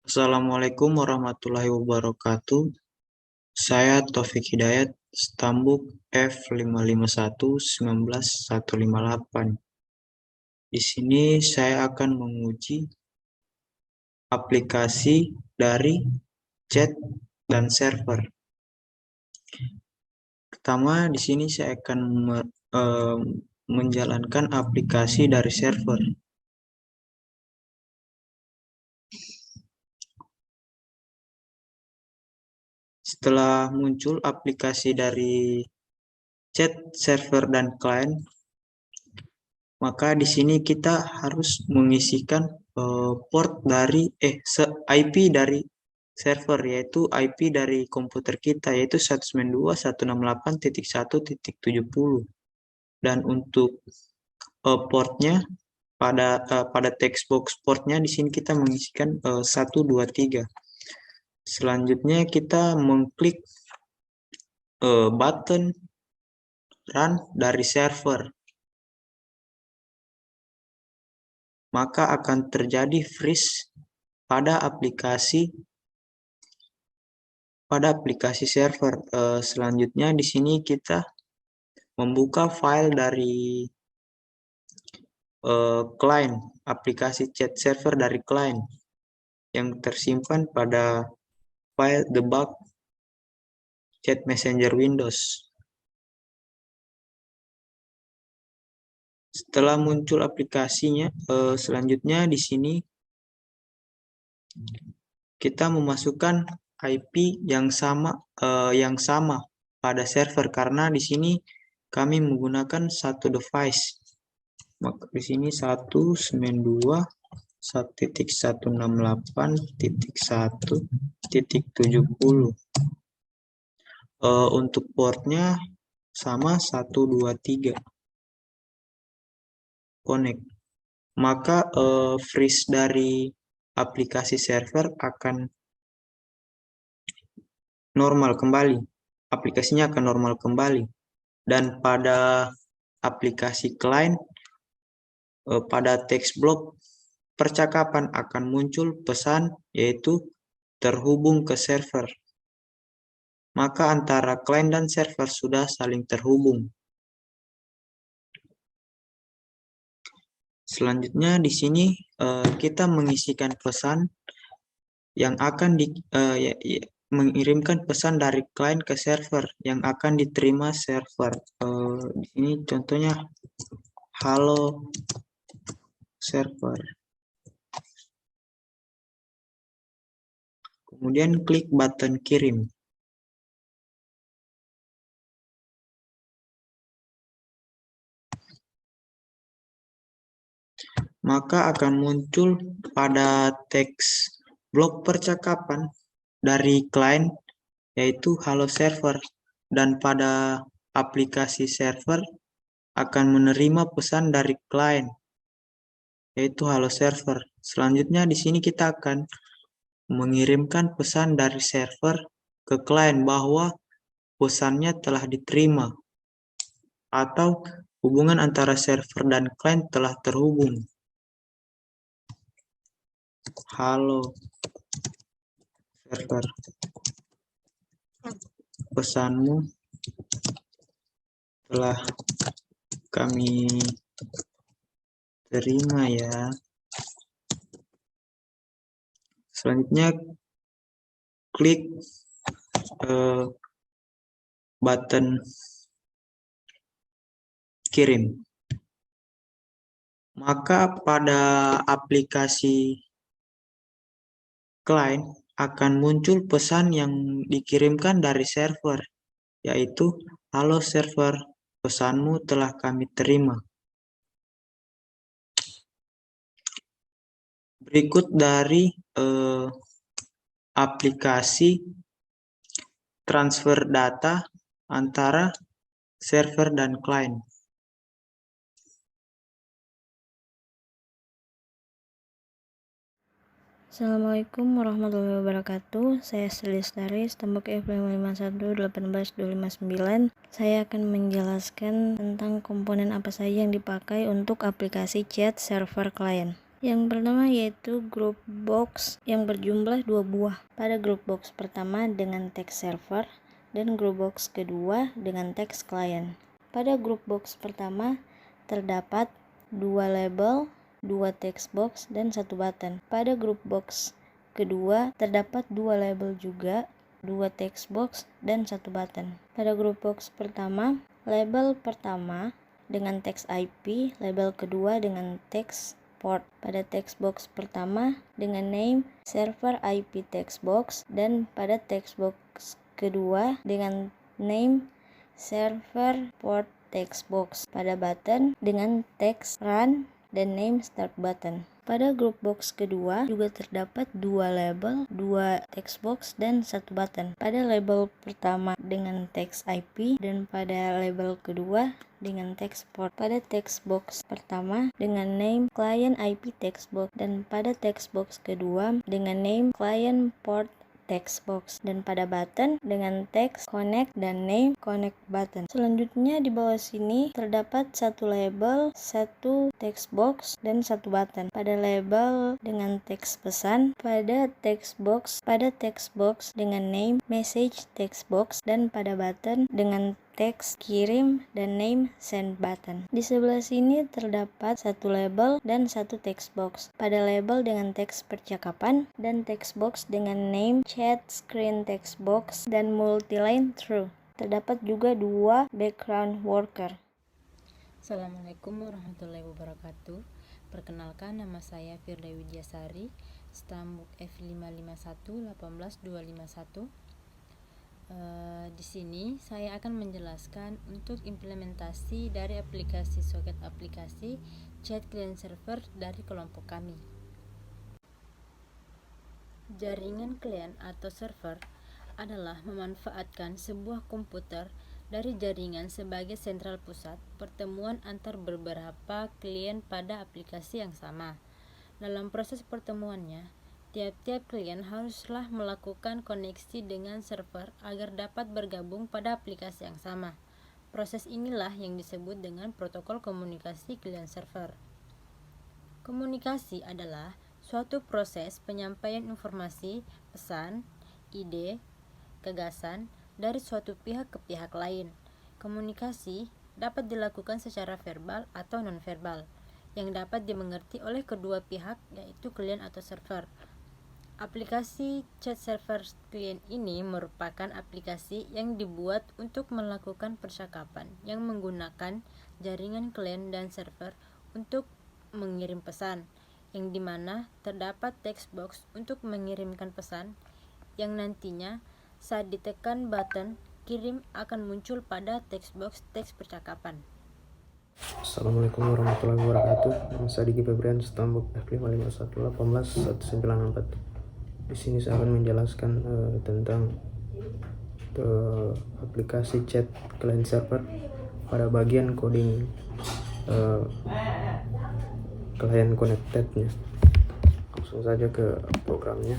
Assalamualaikum warahmatullahi wabarakatuh. Saya Taufik Hidayat, Stambuk F55119158. Di sini saya akan menguji aplikasi dari chat dan server. Pertama, di sini saya akan menjalankan aplikasi dari server. Setelah muncul aplikasi dari chat, server, dan klien, maka di sini kita harus mengisikan port dari IP dari server, yaitu IP dari komputer kita, yaitu 192.168.1.70. Dan untuk portnya pada text box portnya di sini kita mengisikan 123. Selanjutnya kita mengklik button run dari server, maka akan terjadi freeze pada aplikasi server. Selanjutnya di sini kita membuka file dari client, aplikasi chat server dari client yang tersimpan pada file debug chat messenger Windows. Setelah muncul aplikasinya, selanjutnya di sini kita memasukkan IP yang sama pada server, karena di sini kami menggunakan satu device. Maka di sini 192.168.1.70. Untuk portnya sama 123. Connect. Maka freeze dari aplikasi server akan normal kembali. Aplikasinya akan normal kembali. Dan pada aplikasi client, pada text block percakapan akan muncul pesan, yaitu terhubung ke server. Maka antara client dan server sudah saling terhubung. Selanjutnya di sini kita mengisikan pesan yang akan mengirimkan pesan dari client ke server yang akan diterima server. Di sini contohnya halo server. Kemudian klik button kirim. Maka akan muncul pada teks blok percakapan dari client, yaitu halo server, dan pada aplikasi server akan menerima pesan dari client, yaitu halo server. Selanjutnya di sini kita akan mengirimkan pesan dari server ke client bahwa pesannya telah diterima, atau hubungan antara server dan client telah terhubung. Halo server, pesanmu telah kami terima ya. Selanjutnya klik button kirim. Maka pada aplikasi client akan muncul pesan yang dikirimkan dari server, yaitu halo server, pesanmu telah kami terima. Berikut dari aplikasi transfer data antara server dan client. Assalamualaikum warahmatullahi wabarakatuh. Saya Sri Lestari, Stambuk F55118259. Saya akan menjelaskan tentang komponen apa saja yang dipakai untuk aplikasi chat server client. Yang pertama yaitu group box yang berjumlah 2 buah. Pada group box pertama dengan teks server dan group box kedua dengan teks client. Pada group box pertama terdapat 2 label, 2 text box, dan 1 button. Pada group box kedua terdapat 2 label juga, 2 text box, dan 1 button. Pada group box pertama, label pertama dengan teks IP, label kedua dengan teks port. Pada text box pertama dengan name server IP text box, dan pada text box kedua dengan name server port text box. Pada button dengan teks run dan name start button. Pada group box kedua juga terdapat 2 label, 2 text box, dan 1 button. Pada label pertama dengan teks IP dan pada label kedua dengan teks port. Pada text box pertama dengan name client IP text box, dan pada text box kedua dengan name client port text box, dan pada button dengan teks connect dan name connect button. Selanjutnya di bawah sini terdapat 1 label, 1 text box, dan 1 button. Pada label dengan teks pesan, pada text box dengan name message text box, dan pada button dengan teks kirim dan name send button. Di sebelah sini terdapat 1 label dan 1 text box. Pada label dengan teks percakapan dan text box dengan name chat screen text box dan multiline true. Terdapat juga 2 background worker. Assalamualaikum warahmatullahi wabarakatuh. Perkenalkan, nama saya Firda Widyasari, stambuk F5511818251. Di sini saya akan menjelaskan untuk implementasi dari aplikasi soket aplikasi chat client server dari kelompok kami. Jaringan klien atau server adalah memanfaatkan sebuah komputer dari jaringan sebagai sentral pusat pertemuan antar beberapa klien pada aplikasi yang sama. Dalam proses pertemuannya, tiap-tiap klien haruslah melakukan koneksi dengan server agar dapat bergabung pada aplikasi yang sama. Proses inilah yang disebut dengan protokol komunikasi klien server. Komunikasi adalah suatu proses penyampaian informasi, pesan, ide, gagasan dari suatu pihak ke pihak lain. Komunikasi dapat dilakukan secara verbal atau non-verbal, yang dapat dimengerti oleh kedua pihak, yaitu klien atau server. Aplikasi chat server klien ini merupakan aplikasi yang dibuat untuk melakukan percakapan yang menggunakan jaringan klien dan server untuk mengirim pesan, yang dimana terdapat text box untuk mengirimkan pesan, yang nantinya saat ditekan button kirim akan muncul pada text box teks percakapan. Assalamualaikum warahmatullahi wabarakatuh. Nama saya Diki Febrian, stambuk F5511818184. Di sini saya akan menjelaskan tentang aplikasi chat client server pada bagian coding client connected-nya. Langsung saja ke programnya.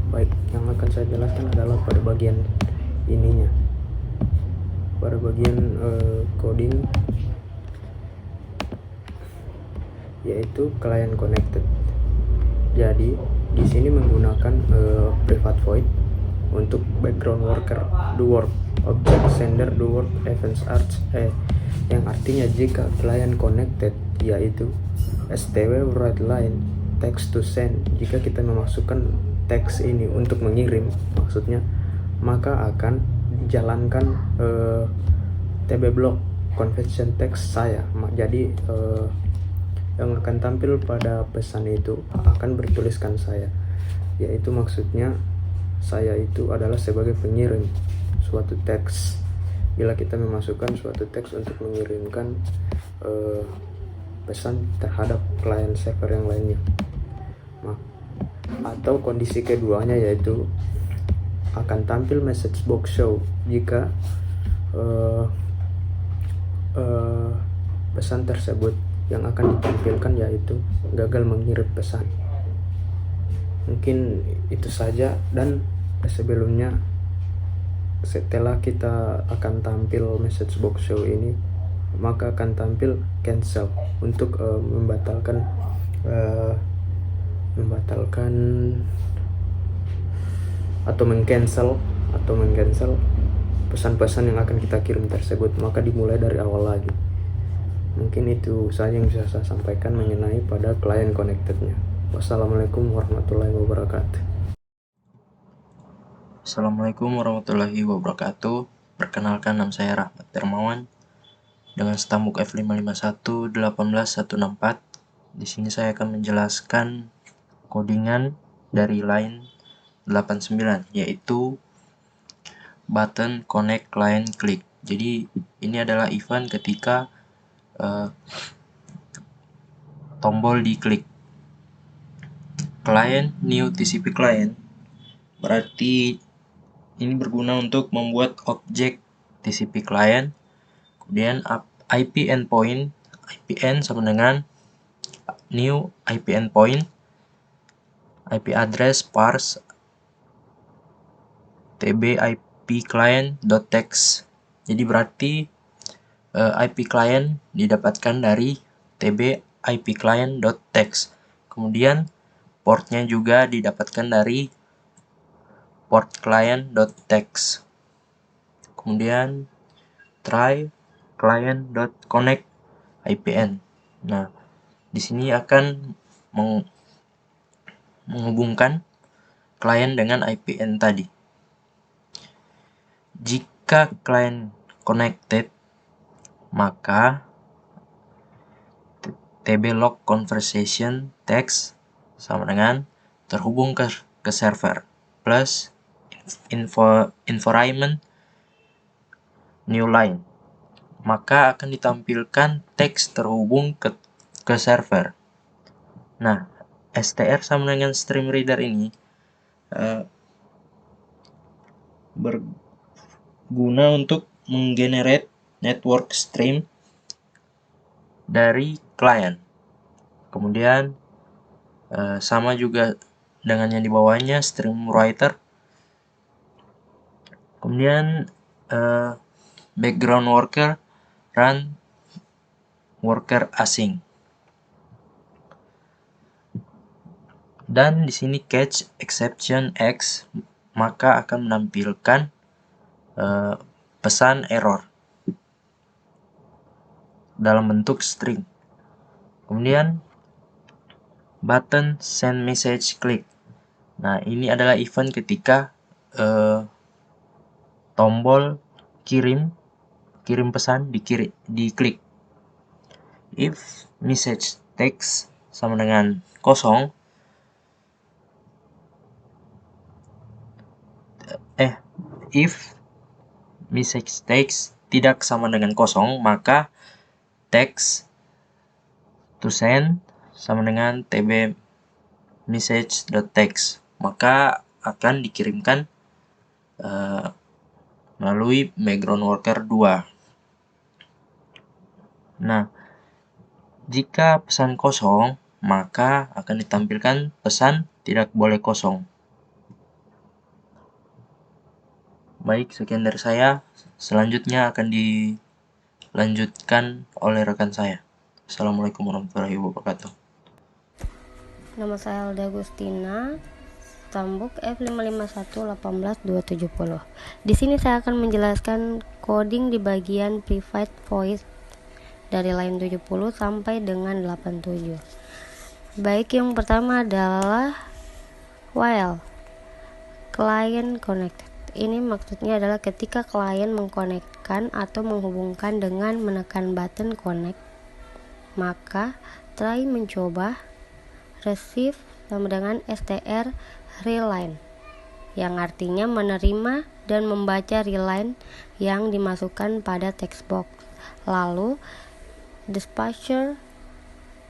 Baik, yang akan saya jelaskan adalah pada bagian ininya, pada bagian coding, yaitu client connected. Jadi di sini menggunakan private void untuk background worker do work object sender do work events arch yang artinya jika client connected, yaitu stw write line text to send, jika kita memasukkan teks ini untuk mengirim maksudnya, maka akan dijalankan TB block convention text saya. Jadi yang akan tampil pada pesan itu akan bertuliskan saya. yaitu maksudnya saya itu adalah sebagai pengirim suatu teks. Bila kita memasukkan suatu teks untuk mengirimkan pesan terhadap klien server yang lainnya. Atau kondisi keduanya yaitu akan tampil message box show jika pesan tersebut yang akan ditampilkan yaitu gagal mengirim pesan. Mungkin itu saja, dan sebelumnya setelah kita akan tampil message box show ini, maka akan tampil cancel untuk membatalkan atau mengcancel pesan-pesan yang akan kita kirim tersebut, maka dimulai dari awal lagi. Mungkin itu saja yang bisa saya sampaikan mengenai pada client connected-nya. Wassalamualaikum warahmatullahi wabarakatuh. Assalamualaikum warahmatullahi wabarakatuh. Perkenalkan, nama saya Rahmat Dermawan dengan stambuk F551-18164. Di sini saya akan menjelaskan codingan dari line 89, yaitu button connect client click. Jadi ini adalah event ketika tombol diklik. Client new TCP client berarti ini berguna untuk membuat objek TCP client, kemudian IP endpoint, IPN sama dengan new IP endpoint, IP address parse tb IP client.text. Jadi berarti IP client didapatkan dari tb IP client.text. Kemudian portnya juga didapatkan dari port client.text. Kemudian try client.connect IPN. Nah, di sini akan menghubungkan klien dengan IPN tadi. Jika client connected, maka tblog conversation text sama dengan terhubung ke server plus environment new line, maka akan ditampilkan teks terhubung ke server. Nah, str sama dengan stream reader ini berguna untuk menggenerate network stream dari klien. Kemudian sama juga dengan yang di bawahnya, stream writer. Kemudian background worker run worker asing. Dan di sini catch exception X, maka akan menampilkan pesan error dalam bentuk string. Kemudian button send message click. Nah, ini adalah event ketika tombol kirim pesan diklik. If message text sama dengan kosong, if message text tidak sama dengan kosong, maka text to send sama dengan tb message.text, maka akan dikirimkan melalui background worker 2. Nah, jika pesan kosong, maka akan ditampilkan pesan tidak boleh kosong. Baik, sekian dari saya. Selanjutnya akan dilanjutkan oleh rekan saya. Assalamualaikum warahmatullahi wabarakatuh. Nama saya Alda Agustina, stambuk F551-18270. Di sini saya akan menjelaskan coding di bagian private voice dari line 70 sampai dengan 87. Baik, yang pertama adalah while client connected. Ini maksudnya adalah ketika klien mengkonekkan atau menghubungkan dengan menekan button connect, maka try mencoba, receive sama dengan str reline, yang artinya menerima dan membaca reline yang dimasukkan pada text box. Lalu dispatcher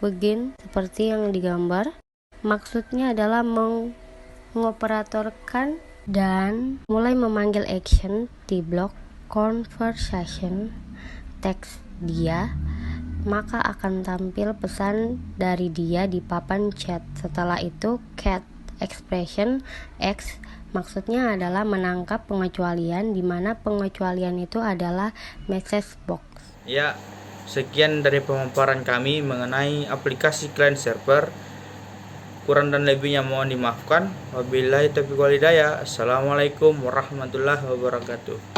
begin seperti yang digambar. Maksudnya adalah mengoperatorkan dan mulai memanggil action di blok conversation teks dia, maka akan tampil pesan dari dia di papan chat. Setelah itu cat expression X maksudnya adalah menangkap pengecualian, di mana pengecualian itu adalah message box. Ya, sekian dari pemaparan kami mengenai aplikasi client server. Kurang dan lebihnya mohon dimaafkan. Wabillahi taufiq wal hidayah. Assalamualaikum warahmatullahi wabarakatuh.